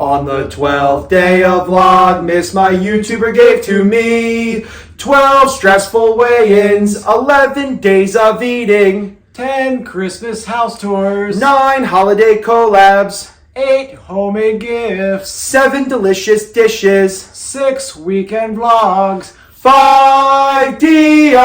On the 12th day of Vlogmas, my YouTuber gave to me 12 stressful weigh-ins, 11 days of eating, 10 Christmas house tours, 9 holiday collabs, 8 homemade gifts, 7 delicious dishes, 6 weekend vlogs, 5 DIYs,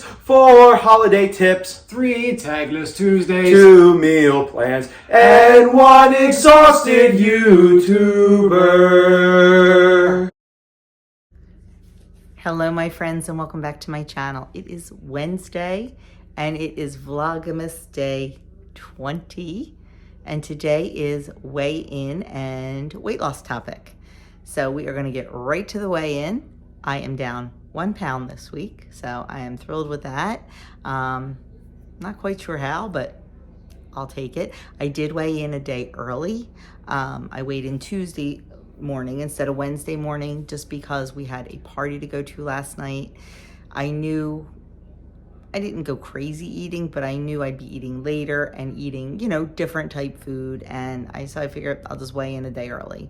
4 holiday tips, 3 tagless Tuesdays, 2 meal plans, and 1 exhausted YouTuber. Hello my friends and welcome back to my channel. It is Wednesday and it is Vlogmas Day 20 and today is weigh-in and weight loss topic. So we are going to get right to the weigh-in. I am down 1 pound this week, so I am thrilled with that. Not quite sure how, but I'll take it. I did weigh in a day early. I weighed in Tuesday morning instead of Wednesday morning just because we had a party to go to last night. I knew I didn't go crazy eating, but I knew I'd be eating later and eating, different type food. And so I figured I'll just weigh in a day early.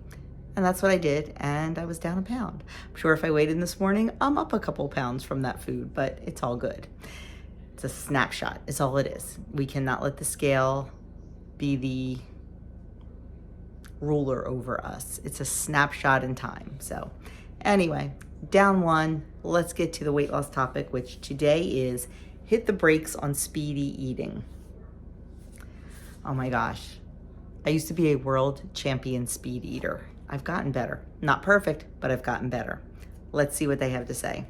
And that's what I did, and I was down a pound. I'm sure if I weighed in this morning, I'm up a couple pounds from that food, but it's all good. It's a snapshot, is all it is. We cannot let the scale be the ruler over us. It's a snapshot in time. So anyway, down 1, let's get to the weight loss topic, which today is hit the brakes on speedy eating. Oh my gosh. I used to be a world champion speed eater. I've gotten better. Not perfect, but I've gotten better. Let's see what they have to say.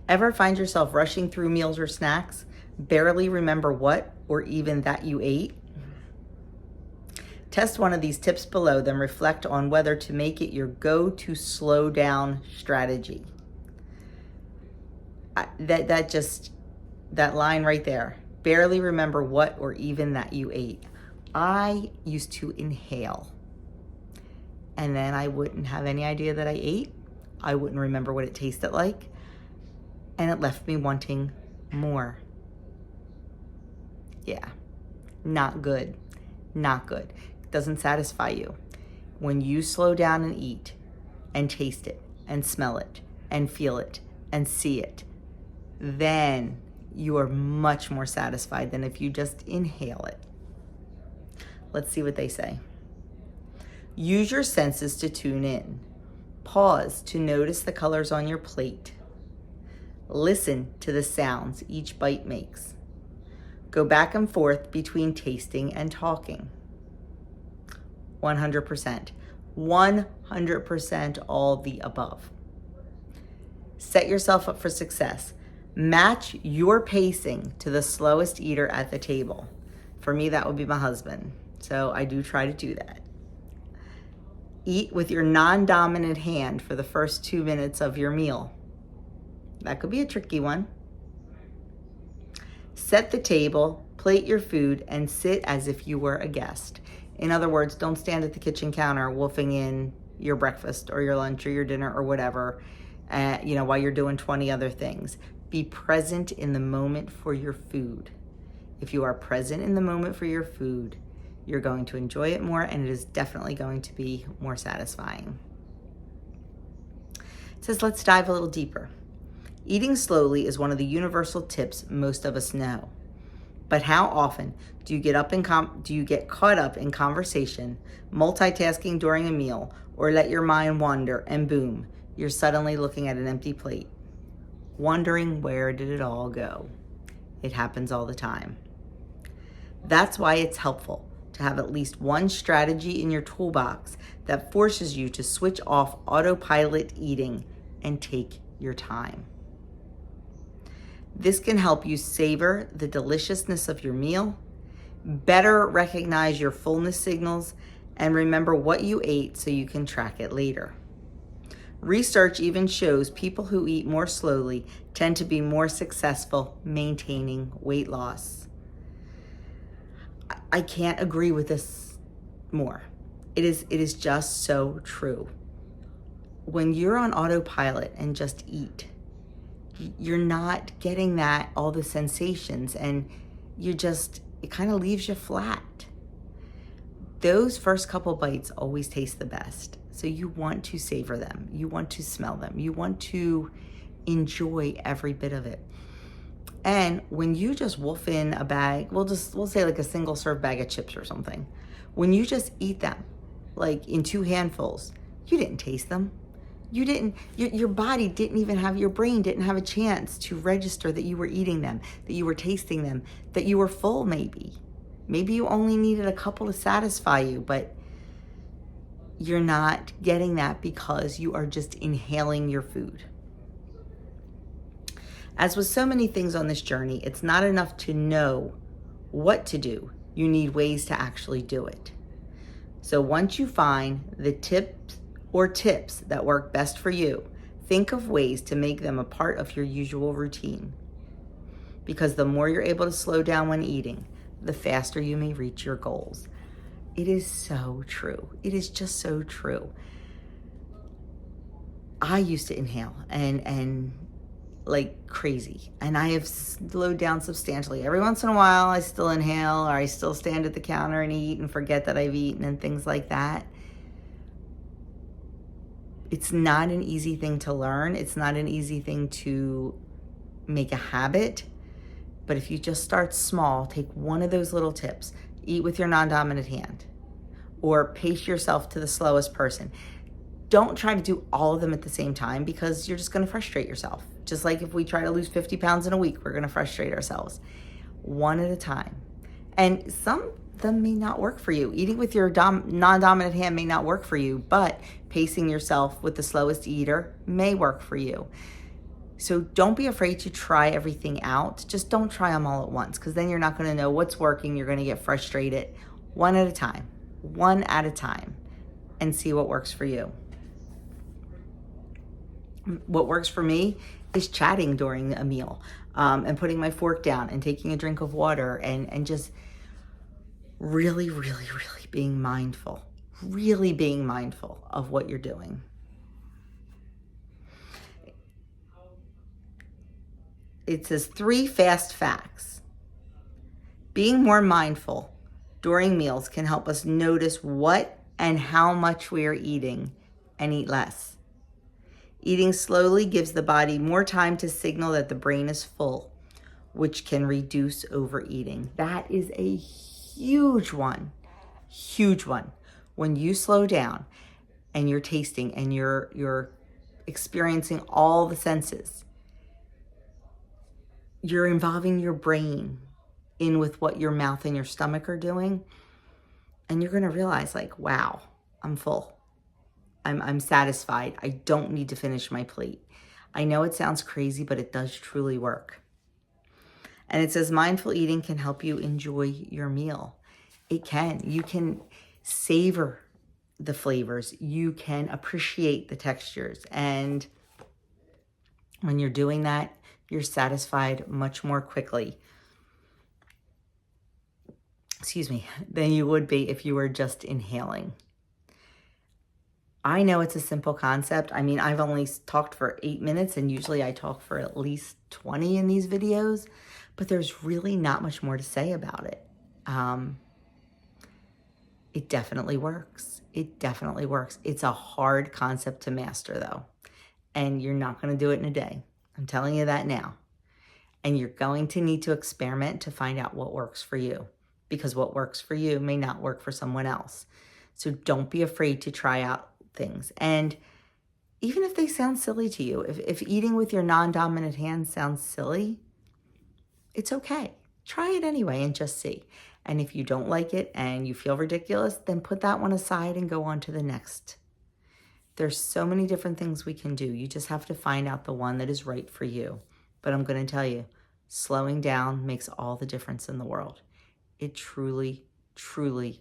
Ever find yourself rushing through meals or snacks, barely remember what or even that you ate? Test one of these tips below, then reflect on whether to make it your go-to slow down strategy. That line right there, barely remember what or even that you ate. I used to inhale. And then I wouldn't have any idea that I ate. I wouldn't remember what it tasted like. And it left me wanting more. Yeah, not good, not good. It doesn't satisfy you. When you slow down and eat and taste it and smell it and feel it and see it, then you are much more satisfied than if you just inhale it. Let's see what they say. Use your senses to tune in. Pause to notice the colors on your plate. Listen to the sounds each bite makes. Go back and forth between tasting and talking. 100%. 100% all the above. Set yourself up for success. Match your pacing to the slowest eater at the table. For me, that would be my husband. So I do try to do that. Eat with your non-dominant hand for the first 2 minutes of your meal. That could be a tricky one. Set the table, plate your food, and sit as if you were a guest. In other words, don't stand at the kitchen counter wolfing in your breakfast or your lunch or your dinner or whatever, while you're doing 20 other things. Be present in the moment for your food. If you are present in the moment for your food, you're going to enjoy it more, and it is definitely going to be more satisfying. It says, let's dive a little deeper. Eating slowly is one of the universal tips most of us know. But how often do you get caught up in conversation, multitasking during a meal, or let your mind wander and boom, you're suddenly looking at an empty plate, wondering where did it all go? It happens all the time. That's why it's helpful to have at least one strategy in your toolbox that forces you to switch off autopilot eating and take your time. This can help you savor the deliciousness of your meal, better recognize your fullness signals, and remember what you ate so you can track it later. Research even shows people who eat more slowly tend to be more successful maintaining weight loss. I can't agree with this more. It is just so true. When you're on autopilot and just eat, you're not getting all the sensations, and it kind of leaves you flat. those first couple bites always taste the best. So you want to savor them. You want to smell them. You want to enjoy every bit of it. And when you just wolf in a bag, we'll say like a single serve bag of chips or something. When you just eat them, like in 2 handfuls, you didn't taste them. You didn't, your body didn't even have, your brain didn't have a chance to register that you were eating them, that you were tasting them, that you were full maybe. Maybe you only needed a couple to satisfy you, but you're not getting that because you are just inhaling your food. As with so many things on this journey, it's not enough to know what to do. You need ways to actually do it. So once you find the tips that work best for you, think of ways to make them a part of your usual routine. Because the more you're able to slow down when eating, the faster you may reach your goals. It is so true. It is just so true. I used to inhale and like crazy, and I have slowed down substantially. Every once in a while I still inhale, or I still stand at the counter and eat and forget that I've eaten and things like that. It's not an easy thing to learn. It's not an easy thing to make a habit. But if you just start small, take one of those little tips. Eat with your non-dominant hand, or pace yourself to the slowest person. Don't try to do all of them at the same time, because you're just going to frustrate yourself. Just like if we try to lose 50 pounds in a week, we're going to frustrate ourselves. One at a time. And some of them may not work for you. Eating with your non-dominant hand may not work for you, but pacing yourself with the slowest eater may work for you. So don't be afraid to try everything out. Just don't try them all at once, because then you're not going to know what's working. You're going to get frustrated. One at a time, and see what works for you. What works for me is chatting during a meal, and putting my fork down and taking a drink of water, and just really being mindful of what you're doing. It says 3 fast facts. Being more mindful during meals can help us notice what and how much we are eating and eat less. Eating slowly gives the body more time to signal that the brain is full, which can reduce overeating. That is a huge one. When you slow down and you're tasting and you're experiencing all the senses, you're involving your brain in with what your mouth and your stomach are doing, and you're going to realize, like, wow, I'm full. I'm satisfied. I don't need to finish my plate. I know it sounds crazy, but it does truly work. And it says mindful eating can help you enjoy your meal. It can. You can savor the flavors. You can appreciate the textures. And when you're doing that, you're satisfied much more quickly, than you would be if you were just inhaling. I know it's a simple concept. I mean, I've only talked for 8 minutes, and usually I talk for at least 20 in these videos, but there's really not much more to say about it. It definitely works. It's a hard concept to master, though, and you're not going to do it in a day. I'm telling you that now. And you're going to need to experiment to find out what works for you, because what works for you may not work for someone else. So don't be afraid to try out things. And even if they sound silly to you, if eating with your non-dominant hand sounds silly, it's okay. Try it anyway and just see. And if you don't like it and you feel ridiculous, then put that one aside and go on to the next. There's so many different things we can do. You just have to find out the one that is right for you. But I'm going to tell you, slowing down makes all the difference in the world. It truly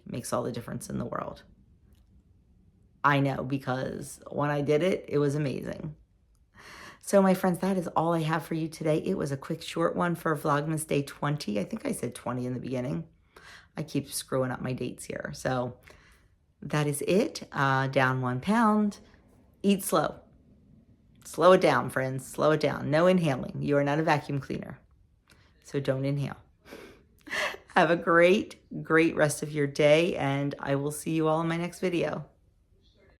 makes all the difference in the world. I know, because when I did it, it was amazing. So my friends, that is all I have for you today. It was a quick short one for Vlogmas Day 20. I think I said 20 in the beginning. I keep screwing up my dates here. So that is it. Down 1 pound. Eat slow. Slow it down, friends. Slow it down. No inhaling. You are not a vacuum cleaner. So don't inhale. Have a great rest of your day, and I will see you all in my next video.